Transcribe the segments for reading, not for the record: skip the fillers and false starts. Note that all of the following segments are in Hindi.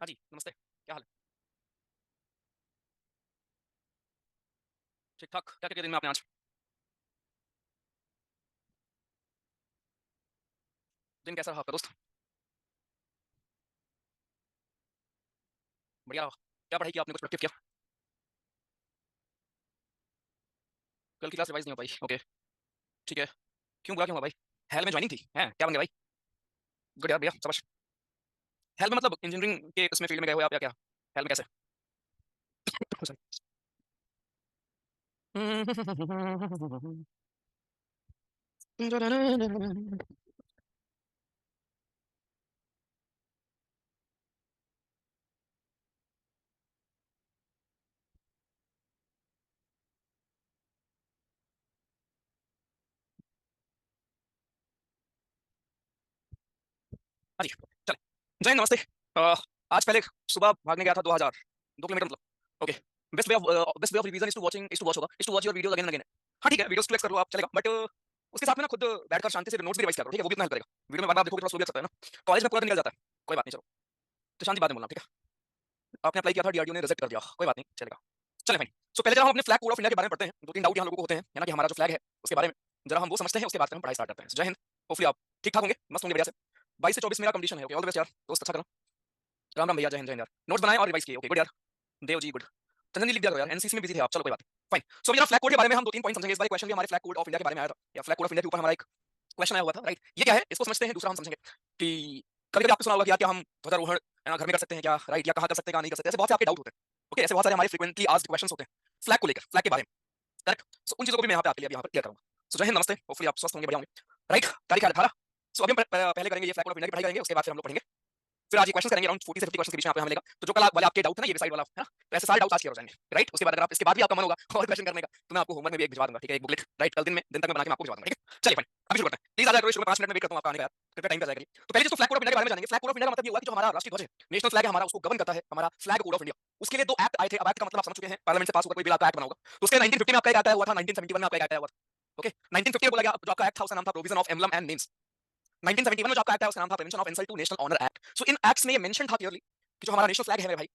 हाँ जी, नमस्ते, क्या हाल है? ठीक-ठाक, क्या किया दिन में आपने आज? दिन कैसा रहा आपका दोस्त? बढ़िया रहा? क्या पढ़ाई की आपने, कुछ प्रोडक्टिव किया? कल की क्लास रिवाइज़ नहीं हो पाई, ओके, ठीक है। क्यों बुरा क्यों हुआ भाई? हैल में जॉइनिंग थी, हैं? क्या बन गया भाई? गुड यार, बढ़िया, शाबाश। हैल में मतलब इंजीनियरिंग के उसमें फील्ड में गए हो आप या क्या? हैल में कैसे? सॉरी। हाँ जी, चलें। जय हिंद, नमस्ते। आज पहले सुबह भागने गया था 2000, 2 किलोमीटर मतलब, okay. Best way of revision is to watch your videos again and again. हाँ, ठीक है, वीडियोज़ फ्लेक्स कर लो आप, चलेगा, बट उसके साथ में ना खुद बैठकर शांति से नोट्स भी रिवाइज़ किया करो, ठीक है? वो भी इतना हेल्प करेगा। वीडियो में बार-बार देखोगे थोड़ा स्लो भी लग सकता है ना। कॉलेज में पूरा दिन निकल जाता है, कोई बात नहीं, चलो। तो शांति बाद में बोलना, ठीक है? आपने अप्लाई किया था, डीआरडीओ ने रिजेक्ट कर दिया, कोई बात नहीं, चलेगा। चलें फाइन। सो पहले जरा हम अपने फ्लैग कोड ऑफ इंडिया के बारे में पढ़ते हैं। 2-3 डाउट यहाँ लोगों को होते हैं, है ना, कि हमारा जो फ्लैग है, उसके बारे में जरा हम वो समझते हैं, उसके बाद फिर हम पढ़ाई स्टार्ट करते हैं। जय हिंद, होपफुली आप ठीक-ठाक होंगे, मस्त होंगे बढ़िया से। 22 से 24 मेरा कंपटीशन है, ओके, ऑल द बेस्ट यार, दोस्त अच्छा करना। राम राम भैया, जय हिंद यार। नोट्स बनाए और रिवाइज किए, ओके, गुड यार। देव जी गुड। चंदन जी लिख दिया करो यार, एनसीसी में बिजी थे आप, चलो कोई बात नहीं, फाइन। सो जरा फ्लैग कोड के बारे में हम 2-3 पॉइंट समझेंगे। इस बार क्वेश्चन भी हमारे फ्लैग कोड ऑफ इंडिया के बारे में आया था, या फ्लैग कोड ऑफ इंडिया के ऊपर हमारा एक क्वेश्चन आया हुआ था, राइट? ये क्या है, इसको समझते हैं, दूसरा हम समझेंगे कि कभी-कभी आपने सुना होगा कि यार क्या हम ध्वजारोहण है ना घर में कर सकते हैं क्या, राइट? या कहाँ कर सकते हैं, कहाँ नहीं कर सकते, ऐसे बहुत से आपके डाउट होते हैं, ओके? ऐसे बहुत सारे हमारे फ्रीक्वेंटली आस्क्ड क्वेश्चंस होते हैं फ्लैग को लेकर, फ्लैग के बारे में, करेक्ट? सो उन चीज़ों को भी मैं यहाँ पे आपके लिए यहाँ पर क्लियर करूँगा। सो जय हिंद, नमस्ते, होपफुली आप स्वस्थ होंगे, बढ़िया होंगे, राइट? तारीख है 18। सो अभी हम पहले करेंगे ये फ्लैग कोड ऑफ इंडिया की पढ़ाई करेंगे, उसके बाद फिर हम लोग पढ़ेंगे, फिर आज ये क्वेश्चंस करेंगे, अराउंड 40 से 50 क्वेश्चंस के बीच में यहाँ पे हमें मिलेगा। तो जो कल वाले आपके डाउट है ना, ये भी साइड वाला, है ना? तो ऐसे सारे डाउट्स आज क्लियर हो जाएँगे, राइट? उसके बाद अगर आप इसके बाद भी आपका मन होगा और क्वेश्चन करने का, तो मैं आपको होमवर्क में भी एक भिजवा दूँगा, ठीक है? एक बुकलेट, राइट? कल दिन तक मैं बना के मैं आपको भिजवा दूँगा, ठीक है? चलिए फाइन, अभी शुरू करते हैं। प्लीज़ आ जाया करो, शुरू में 5 मिनट में वेट करता हूँ आपका आने का यार, कृपया टाइम पे आ जाया करिए। तो पहले चीज़ तो फ्लैग कोड ऑफ इंडिया के बारे में जानेंगे। फ्लैग कोड ऑफ इंडिया का मतलब ये हुआ कि जो हमारा राष्ट्रीय ध्वज है, नेशनल फ्लैग है हमारा, उसको गवर्न करता है हमारा फ्लैग कोड ऑफ इंडिया। उसके लिए 2 एक्ट आए थे, अब एक्ट का मतलब आप समझ चुके हैं, पार्लियामेंट से पास होकर कोई बिल आपका एक्ट बना होगा। तो उसके 1950 में आपका एक एक्ट आया हुआ था, 1971 में आपका एक एक्ट आया हुआ था, ओके? 1950 में बोला गया, जो आपका एक्ट था उसका नाम था provision of emblem and names. 1971 में जो आपका एक्ट है उसका नाम था prevention of insult to national honour act. So इन एक्ट्स में ये मेंशन था क्लियरली कि जो हमारा नेशनल फ्लैग है मेरे भाई,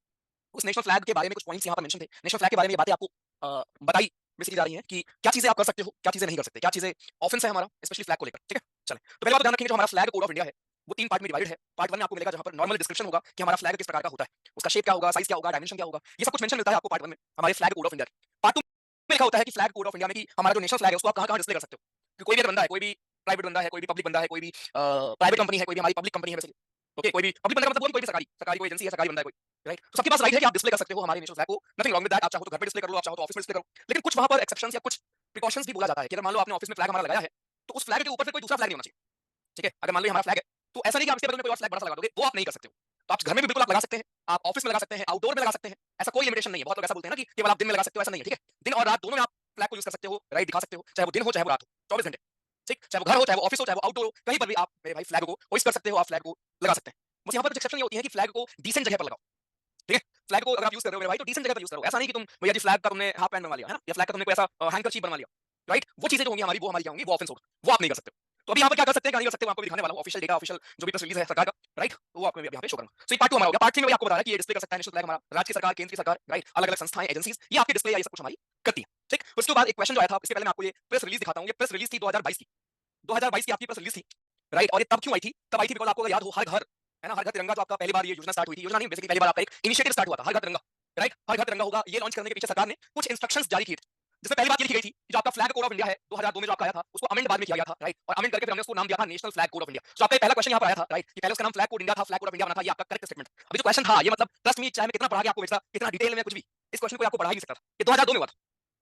उस नेशनल फ्लैग के बारे में कुछ पॉइंट्स यहाँ पर मेंशन थे। नेशनल फ्लैग के बारे में ये बातें आपको बताई बेसिकली जा रही हैं कि क्या चीज़ें आप कर सकते हो, क्या चीज़ें नहीं कर सकते, क्या चीज़ें ऑफेंस है हमारा स्पेशली फ्लैग को लेकर, ठीक है? चलें, तो पहले बात ध्यान रखेंगे, जो हमारा फ्लैग कोड ऑफ इंडिया है, वो 3 पार्ट में डिवाइडेड है। पार्ट 1 में आपको मिलेगा जहाँ पर नॉर्मल डिस्क्रिप्शन होगा कि हमारा फ्लैग किस प्रकार का होता है, उसका शेप क्या होगा, साइज़ क्या होगा, डायमेंशन क्या होगा, ये सब कुछ मेंशन मिलता है आपको पार्ट 1 में हमारे फ्लैग कोड ऑफ इंडिया के। पार्ट 2 में लिखा होता है कि फ्लैग कोड ऑफ इंडिया में कि हमारा जो नेशनल फ्लैग है उसको आप कहाँ-कहाँ डिस्प्ले कर सकते हो। कि कोई भी अगर बंदा है, कोई भी प्राइवेट बंदा है, कोई भी पब्लिक बंदा है, कोई भी प्राइवेट कंपनी है, कोई भी हमारी पब्लिक कंपनी है बेसिकली, ओके? कोई भी पब्लिक बंदा का मतलब वो भी कोई भी सरकारी सरकारी कोई एजेंसी है, सरकारी बंदा है कोई, राइट? तो सबके पास राइट है कि आप डिस्प्ले कर सकते हो हमारे नेशनल फ्लैग को, नथिंग रॉन्ग विद दैट। आप चाहो तो घर पे डिस्प्ले कर लो, आप चाहो तो ऑफिस में डिस्प्ले करो। लेकिन कुछ वहाँ पर एक्सेप्शंस या कुछ प्रिकॉशंस भी बोला जाता है कि अगर मान लो आपने ऑफिस में फ्लैग हमारा लगाया है, तो उस फ्लैग के ऊपर फिर कोई दूसरा फ्लैग नहीं होना चाहिए, ठीक है? अगर मान लो ये हमारा फ्लैग है, तो ऐसा नहीं कि आप इसके बदले में कोई और फ्लैग बड़ा सा लगा दोगे, वो आप नहीं कर सकते हो। तो आप घर में भी बिल्कुल आप लगा सकते हैं, आप ऑफिस में लगा सकते हैं, आउटडोर में लगा सकते हैं, ऐसा कोई लिमिटेशन नहीं है। बहुत लोग ऐसा बोलते हैं ना कि केवल आप दिन में लगा सकते हो, ऐसा नहीं है, ठीक है? दिन और रात दोनों में आप फ्लैग को यूज़ कर सकते हो, राइट? दिखा सकते हो, चाहे वो दिन हो, चाहे वो रात हो, 24 घंटे, ठीक? चाहे वो घर हो, चाहे वो ऑफिस हो, चाहे वो आउटडोर हो, कहीं पर भी आप मेरे भाई फ्लैग को होइस्ट कर सकते हो, आप फ्लैग को लगा सकते हैं। बस यहाँ पर कुछ एक्सेप्शन ये होती है कि फ्लैग को डिसेंट जगह पर लगाओ, ठीक है? फ्लैग को अगर आप यूज़ कर रहे हो मेरे भाई, तो डिसेंट जगह पर यूज़ करो। ऐसा नहीं कि तुम भैया जी फ्लैग का तुमने हाफ पैंट बनवा लिया, है ना? या फ्लैग का तुमने कोई ऐसा हैंकरचीफ बनवा लिया, राइट? वो चीज़ें जो होंगी हमारी, वो हमारी क्या होंगी, वो ऑफेंस होगा, वो आप नहीं कर सकते हो। तो अभी यहाँ पर क्या कर सकते हैं, क्या नहीं कर सकते, वो आपको भी दिखाने वाला हूँ। ऑफिशियल डेटा, ऑफिशियल जो भी प्रेस रिलीज़ है सरकार का, राइट? वो आपको मैं अभी यहाँ पे शो करूँगा। सो ये पार्ट 2 हमारा हो गया। पार्ट 3 में भी आपको बता रहा है कि ये डिस्प्ले कर सकता है नेशनल फ्लैग हमारा, राज्य की सरकार, केंद्र की सरकार, राइट? अलग-अलग संस्थाएँ, एजेंसीज़, ये आपके डिस्प्ले या ये सब कुछ हमारी करती हैं, ठीक? उसके बाद एक क्वेश्चन जो आया था, इससे पहले मैं आपको ये प्रेस रिलीज़ दिखाता हूँ। ये प्रेस रिलीज़ थी 2022 की। 2022 की आपकी प्रेस रिलीज़ थी, राइट? और ये तब क्यों आई थी? तब आई थी बिकॉज़ आपको अगर याद हो, हर घर, है ना? हर घर तिरंगा जो आपका पहली बार ये योजना स्टार्ट हुई थी, योजना नहीं बेसिकली पहली बार आपका एक इनिशिएटिव स्टार्ट हुआ था, हर घर तिरंगा, राइट? हर घर तिरंगा होगा, ये लॉन्च करने के पीछे सरकार ने कुछ इंस्ट्रक्शंस जारी किए थे। जिसमें पहली बात ये लिखी गई थी कि जो आपका फ्लैग कोड ऑफ इंडिया है, 2002 में जो आपका आया था, उसको अमेंड बाद में किया गया था, राइट? और अमेंड करके फिर हमने उसको नाम दिया था national flag code of India. So आपका ये पहला क्वेश्चन यहाँ पर आया था, राइट? कि पहले उसका नाम फ्लैग कोड इंडिया था, फ्लैग कोड ऑफ इंडिया बना था, ये आपका करेक्ट स्टेटमेंट। अभी जो क्वेश्चन था, ये मतलब ट्रस्ट मी, चाहे मैं कितना पढ़ा के आपको भेजता, कितना डिटेल में कुछ भी, इस क्वेश्चन को आपको पढ़ा ही नहीं सकता था। ये 2002 में हुआ था,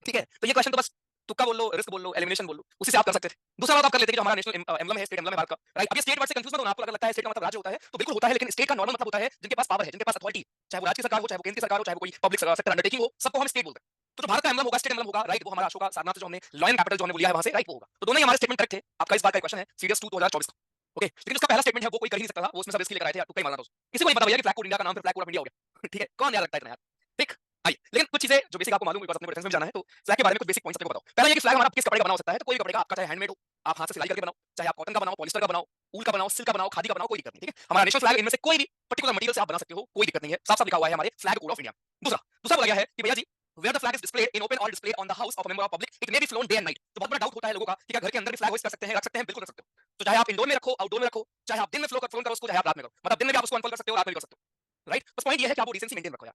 ठीक है? तो ये क्वेश्चन तो बस तुक्का बोल लो, रिस्क बोल लो, एलिमिनेशन बोल लो, उसी से आप कर सकते थे। दूसरा बात आप कर लेते कि जो हमारा नेशनल एम्बलम है, स्टेट एम्बलम है भारत का, राइट? अब ये स्टेट वर्ड से कंफ्यूज मत होना, आपको अगर लगता है स्टेट का मतलब राज्य होता है, तो बिल्कुल होता है, लेकिन स्टेट का नॉर्मल मतलब होता है जिनके पास पावर है, जिनके पास अथॉरिटी, चाहे वो राज्य की सरकार हो, चाहे वो केंद्र की सरकार हो, चाहे वो कोई पब्लिक सेक्टर अंडरटेकिंग हो, सबको हम स्टेट बोलते हैं। तो जो भारत का एम्बलम होगा, स्टेट एम्बलम होगा, राइट? वो हमारा अशोका सारनाथ से जो हमने लॉयन कैपिटल जो हमने लिया है वहां से, राइट? वो होगा। तो दोनों ही हमारे स्टेटमेंट करेक्ट थे। आपका इस बार का क्वेश्चन है सीरियस 2 2024 का, ओके? लेकिन उसका पहला स्टेटमेंट है वो कोई कर ही नहीं सकता था, वो उसमें सब इसके लेकर आए थे यार, तुक्का ही मारना था उसको। किसी को नहीं पता भैया कि फ्लैग कोड इंडिया का नाम फिर फ्लैग कोड ऑफ इंडिया हो गया। ठीक है? कौन याद रखता है इतना यार? ठीक? आइए, लेकिन कुछ चीजें जो बेसिक आपको मालूम है, बिकॉज़ अपने डिफेंस में जाना है, तो फ्लैग के बारे में कुछ बेसिक पॉइंट्स अपने को बताओ। पहला ये कि फ्लैग हमारा किस कपड़े का बना हो सकता है, तो कोई भी कपड़े का, आपका चाहे हैंडमेड हो, आप हाथ से सिलाई करके बनाओ, चाहे आप कॉटन का बनाओ, पॉलिस्टर का बनाओ, ऊल का बनाओ, सिल्क का बनाओ, खादी का बनाओ, कोई दिक्कत नहीं, ठीक है। हमारा नेशनल फ्लैग इनमें से कोई भी पर्टिकुलर मटेरियल से आप बना सकते हो, कोई दिक्कत नहीं है, साफ-साफ लिखा हुआ है हमारे फ्लैग कोड ऑफ इंडिया। दूसरा दूसरा बोला गया है कि भैया जी where the flag is displayed in open or displayed on the house of a member of public it may be flown day and night। तो बहुत बड़ा डाउट होता है लोगों का कि क्या घर के अंदर भी फ्लैग होइस्ट कर सकते हैं, रख सकते हैं, बिल्कुल रख सकते हो। तो चाहे आप इंडोर में रखो, आउटडोर में रखो, चाहे आप दिन में फ्लोन करो उसको, चाहे आप रात में करो, मतलब दिन में भी आप उसको अनफोल्ड कर सकते हो, रात में भी कर सकते हो, राइट। बस पॉइंट ये है कि आप वो डिसेंसी मेंटेन रखो यार,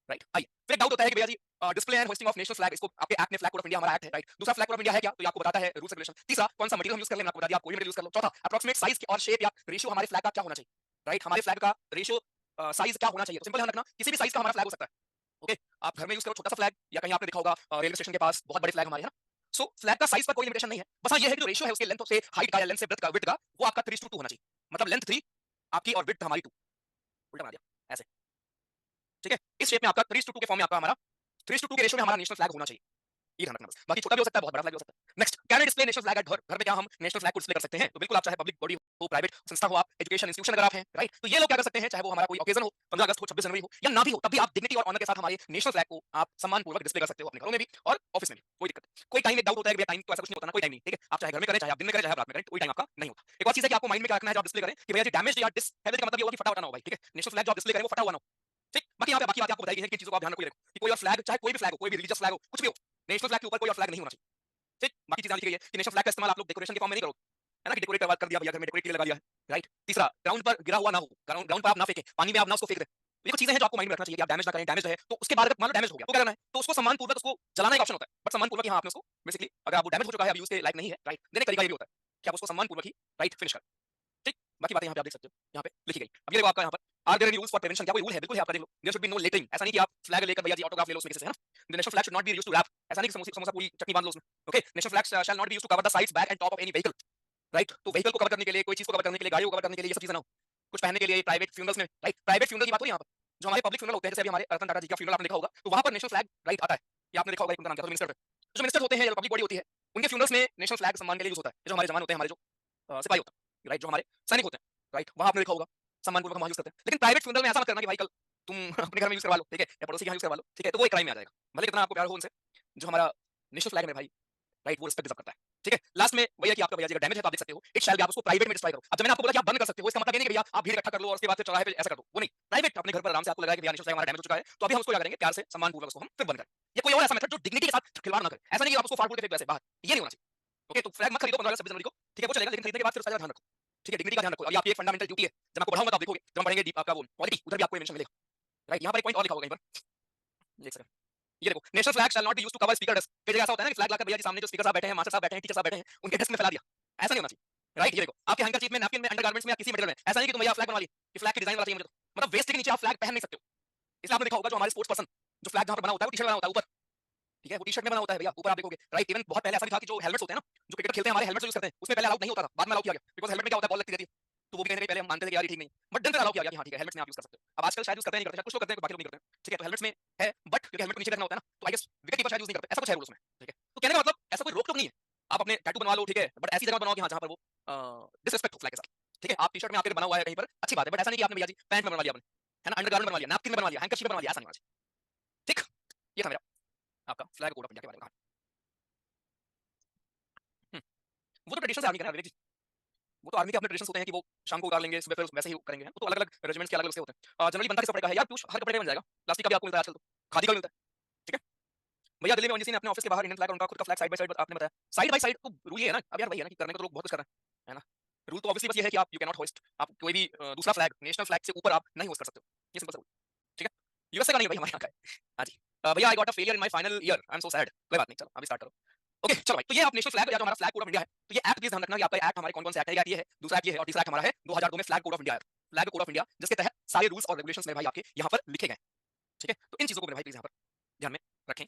राइट। आइए फिर एक डाउट होता है कि भैया जी display and hosting of national flag, इसको आपके एक्ट में फ्लैग कोड ऑफ इंडिया हमारा एक्ट है, राइट। दूसरा फ्लैग कोड ऑफ इंडिया है क्या, तो ये आपको बताता है रूल्स रेगुलेशन। तीसरा कौन सा मटेरियल हम यूज कर ले, मैंने आपको बता दिया, आप कोई भी मटेरियल यूज कर लो। चौथा अप्रोक्सीमेट साइज और शेप या रेशियो हमारे फ्लैग का क्या होना चाहिए, राइट। हमारे फ्लैग का रेशियो साइज क्या होना चाहिए, तो सिंपल ध्यान रखना, किसी भी साइज का हमारा फ्लैग हो सकता है, ओके। आप घर में यूज करो छोटा सा फ्लैग, या कहीं आपने देखा होगा रेलवे स्टेशन के पास बहुत बड़े फ्लैग हमारे, है ना। सो फ्लैग का साइज पर कोई लिमिटेशन नहीं है, बस हाँ ये है कि जो रेशियो है उसके लेंथ से हाइट का या लेंथ से ब्रेड्थ का वो आपका 3:2 होना चाहिए, मतलब लेंथ 3 आपकी और विड्थ हमारी 2, उल्टा बना दिया ऐसे, ठीक है। इस शेप में आपका 3:2 के फॉर्म में आपका हमारा 3:2 के रेशियो में हमारा नेशनल फ्लैग होना चाहिए, ये ध्यान रखना बस। बाकी छोटा भी हो सकता है, बहुत बड़ा फ्लैग भी हो सकता है। Next, can I display national flag at घर, घर में क्या हम नेशनल फ्लैग को डिस्प्ले कर सकते हैं, तो बिल्कुल आप चाहे पब्लिक बॉडी हो, प्राइवेट संस्था हो, आप एजुकेशन इंस्टीट्यूशन अगर आप हैं, राइट, तो ये लोग क्या कर सकते हैं, चाहे वो हमारा कोई ओकेजन हो, 15 अगस्त हो, 26 जनवरी हो, या ना भी हो, तब भी आप डिग्निटी और ऑनर के साथ हमारे नेशनल फ्लैग को आप सम्मानपूर्वक डिस्प्ले कर सकते हो, अपने घरों में भी और ऑफिस में भी, कोई दिक्कत नहीं। कोई टाइम एक डाउट होता है कि टाइम तो ऐसा कुछ नहीं होता ना, कोई टाइम नहीं, ठीक है। आप चाहे घर में करें, चाहे आप दिन में करें, चाहे आप रात में करें, कोई टाइम आपका नहीं होता। एक और चीज है कि आपको माइंड में क्या रखना है जब आप डिस्प्ले करें, कि भैया जी डैमेज या डिसहेबल का मतलब ये होगा कि फटा हुआ ना हो भाई, ठीक है। नेशनल फ्लैग जो आप डिस्प्ले करें वो फटा हुआ ना हो, ठीक। बाकी यहाँ पे बाकी बातें आपको बताई गई हैं कि चीजों को आप ध्यान रखो, ये रखो कि कोई और फ्लैग, चाहे कोई भी फ्लैग हो, कोई भी रिलीजियस फ्लैग हो, कुछ भी हो, नेशनल फ्लैग के ऊपर कोई और फ्लैग नहीं होना चाहिए, ठीक। बाकी चीजें लिखी गई है कि नेशनल फ्लैग का इस्तेमाल आप लोग डेकोरेशन के फॉर्म में नहीं करो, है ना, कि डेकोरेट कर दिया भैया, घर में डेकोरेट के लिए लगा दिया है, राइट। तीसरा ग्राउंड पर गिरा हुआ ना हो, ग्राउंड पर आप ना फेंके, पानी में आप ना उसको फेंक दे। ये कुछ चीजें हैं जो आपको माइंड में रखना चाहिए कि आप डैमेज ना करें, डैमेज है तो उसके बाद अगर मान लो डैमेज हो गया तो क्या करना है, तो उसको सम्मानपूर्वक उसको जलाना एक ऑप्शन होता है, बट सम्मानपूर्वक यहाँ आपने उसको बेसिकली, अगर आप वो डैमेज हो चुका है, अब यूज के लायक नहीं है, राइट, देने का तरीका ये भी होता है कि आप उसको सम्मानपूर्वक ही राइट फिनिश करें, ठीक। बाकी बातें यहाँ पे आप देख सकते हो, यहाँ पे लिखी गई। अब ये देखो आपका यहाँ पर are there any rules for prevention, क्या कोई रूल है, बिल्कुल है, आपका देख लो, there should be no lettering, ऐसा नहीं कि आप फ्लैग लेकर भैया जी ऑटोग्राफ ले लो उसमें किसी से, है ना। The national flag should not be used to wrap, ऐसा नहीं कि समोसा पूरी चटनी बांध लो उसमें, okay. National flag shall not be used to cover the sides, back and top of any vehicle, right. तो व्हीकल को कवर करने के लिए, कोई चीज को कवर करने के लिए, गाड़ी को कवर करने के लिए ये सब चीजें ना हो, कुछ पहनने के लिए प्राइवेट फ्यूनरल्स में, राइट, प्राइवेट फ्यूनरल की बात हो रही है यहाँ पर। जो हमारे पब्लिक फ्यूनरल होते हैं, जैसे अभी हमारे रतन टाटा जी का फ्यूनरल आपने देखा होगा, तो वहां पर नेशनल फ्लैग राइट आता है, ये आपने देखा होगा, उनका नाम क्या था, मिनिस्टर, जो मिनिस्टर होते हैं या पब्लिक बॉडी होती है, उनके फ्यूनरल्स में नेशनल फ्लैग सम्मान के लिए यूज होता है। जो हमारे जवान होते हैं, हमारे जो सिपाही होते हैं, राइट, जो हमारे सैनिक होते हैं, राइट, वहां आपने देखा होगा सम्मानपूर्वक हम यूज करते हैं। लेकिन प्राइवेट फ्यूनरल में ऐसा मत करना कि भाई कल तुम अपने घर में यूज करवा लो, ठीक है, या पड़ोसी के यहाँ यूज करवा लो, ठीक है, तो वो एक क्राइम में आ जाएगा, भले कितना आपको प्यार हो उनसे। जो हमारा नेशनल फ्लैग है मेरे भाई, राइट, वो रिस्पेक्ट डिजर्व करता है, ठीक है। लास्ट में वही है कि आपका भैया जी अगर डैमेज है तो आप देख सकते हो, इट शैल बी, आप उसको प्राइवेट में डिस्प्ले करो। अब जब मैंने आपको बोला कि आप बंद कर सकते हो, इसका मतलब ये नहीं कि भैया आप भीड़ इकट्ठा कर लो और उसके बाद फिर चौराहे पे ऐसा कर दो, वो नहीं। प्राइवेट अपने घर पर आराम से आपको लगा कि भैया नेशनल फ्लैग हमारा डैमेज हो चुका है, तो अभी हम उसको क्या करेंगे, प्यार से सम्मानपूर्वक उसको हम फिर बंद करें। ये कोई और ऐसा मेथड जो डिग्निटी के साथ खिलवाड़ ना करे, ऐसा नहीं कि आप उसको फाड़ फूट के फेंक दो ऐसे बाहर, ये नहीं होना चाहिए, ओके। तो फ्लैग मत खरीदो 15 26 जनवरी को, ठीक है, वो चलेगा, लेकिन खरीदने के बाद फिर उसका ध्यान रखो, ठीक है, डिग्निटी का ध्यान रखो। और ये आपकी एक फंडामेंटल ड्यूटी है, जब आपको पढ़ाऊंगा तो आप देखोगे, जब हम पढ़ेंगे आपका वो पॉलिटी, उधर भी आपको मेंशन मिलेगा, राइट। यहाँ पर एक पॉइंट और लिखा होगा कहीं पर, देख सकते हैं, ये देखो, national flag shall not be used to cover speaker desk. कई जगह ऐसा होता है ना कि फ्लैग लाकर भैया जी सामने जो स्पीकर साहब बैठे हैं, मास्टर साहब बैठे हैं, टीचर साहब बैठे हैं, उनके डेस्क में फैला दिया, ऐसा नहीं होना चाहिए, राइट। ये देखो आपके हैंकरचीफ में, नैपकिन में, अंडरगारमेंट्स में या किसी मटेरियल में, ऐसा नहीं कि तुम भैया फ्लैग बनवा लिए कि फ्लैग की डिजाइन वाला चाहिए मुझे, तो मतलब वेस्ट के नीचे आप फ्लैग पहन नहीं सकते हो। इसलिए आपने देखा होगा जो हमारे स्पोर्ट्स पर्सन जो फ्लैग जहां पर बना होता है वो टी-शर्ट बना होता है ऊपर, ठीक है, वो टी-शर्ट में बना होता है भैया, ऊपर आप देखोगे, राइट। इवन बहुत पहले ऐसा भी था कि जो हेलमेट्स होते हैं ना, जो क्रिकेट खेलते हैं हमारे हेलमेट्स यूज करते हैं, उसमें पहले अलाउड नहीं होता था, बाद में अलाउ किया गया, बिकॉज़ हेलमेट में क्या होता है, बॉल लगती रहती है, तो वो भी कहीं ना कहीं पहले हम मानते थे कि यार ये ठीक नहीं, बट देन अलाउ किया गया कि हाँ ठीक है, हेलमेट्स में आप यूज कर सकते हो। अब आजकल शायद यूज करते हैं, नहीं करते, शायद कुछ लोग करते हैं, बाकी लोग नहीं करते हैं, ठीक है। तो हेलमेट्स में है, बट क्योंकि हेलमेट को नीचे रखना होता है ना, तो आई गेस विकेट कीपर शायद यूज नहीं करते, ऐसा कुछ है रूल्स में, ठीक है। तो कहने का मतलब ऐसा कोई रोक टोक नहीं है, आप अपने टैटू बनवा लो, ठीक है, बट ऐसी जगह बनाओ कि हाँ जहां पर वो डिसरिस्पेक्ट हो फ्लैग के साथ, ठीक है। आप टी-शर्ट में आपके बना हुआ है कहीं पर, अच्छी बात है, बट ऐसा नहीं कि आपने भैया जी पैंट में बनवा लिया आपने, है ना, अंडरगारमेंट बनवा लिया, नैपकिन में बनवा लिया, हैंकरचीफ में बनवा लिया, ऐसा नहीं होना चाहिए, ठीक। ये था मेरा आपका फ्लैग कोड ऑफ इंडिया के बारे में कहा। वो तो ट्रेडिशन से आर्मी का है विवेक जी, वो तो आर्मी के अपने ट्रेडिशंस होते हैं कि वो शाम को उतार लेंगे, सुबह फिर वैसे ही करेंगे, वो तो अलग अलग रेजिमेंट्स के अलग अलग से होते हैं। जनरली बनता किस कपड़े का है यार, पीयूष, हर कपड़े का बन जाएगा, प्लास्टिक का भी आपको मिलता है आजकल, तो खादी का भी मिलता है, ठीक है। भैया दिल्ली में ओनजीसी ने अपने ऑफिस के बाहर इंडियन फ्लैग और उनका खुद का फ्लैग साइड बाय साइड आपने बताया, साइड बाय साइड, तो रूल ये है ना, अब यार वही है ना कि करने को तो लोग बहुत कुछ कर रहे हैं, है ना। रूल तो ऑब्वियसली बस ये है कि आप यू कैन नॉट होस्ट, आप कोई भी दूसरा फ्लैग नेशनल फ्लैग से ऊपर आप नहीं होस्ट कर सकते हो, ये सिंपल सा रूल, ठीक है। यूएसए का नहीं भाई, हमारे यहाँ का है, हाँ जी। भैया I got a failure in my final year, I am so sad, कोई बात नहीं, चलो अभी स्टार्ट करो, ओके चलो भाई। तो ये आप नेशनल फ्लैग या जो हमारा फ्लैग कोड ऑफ इंडिया है, तो ये एक्ट प्लीज ध्यान रखना कि आपका एक्ट हमारे कौन-कौन से एक्ट है, ये है, दूसरा एक्ट ये है और तीसरा एक्ट हमारा है 2002 में फ्लैग कोड ऑफ इंडिया है, फ्लैग कोड ऑफ इंडिया, जिसके तहत सारे रूल्स और रेगुलेशंस मेरे भाई आपके यहाँ पर लिखे गए, ठीक है। तो इन चीजों को मेरे भाई प्लीज यहाँ पर ध्यान में रखें।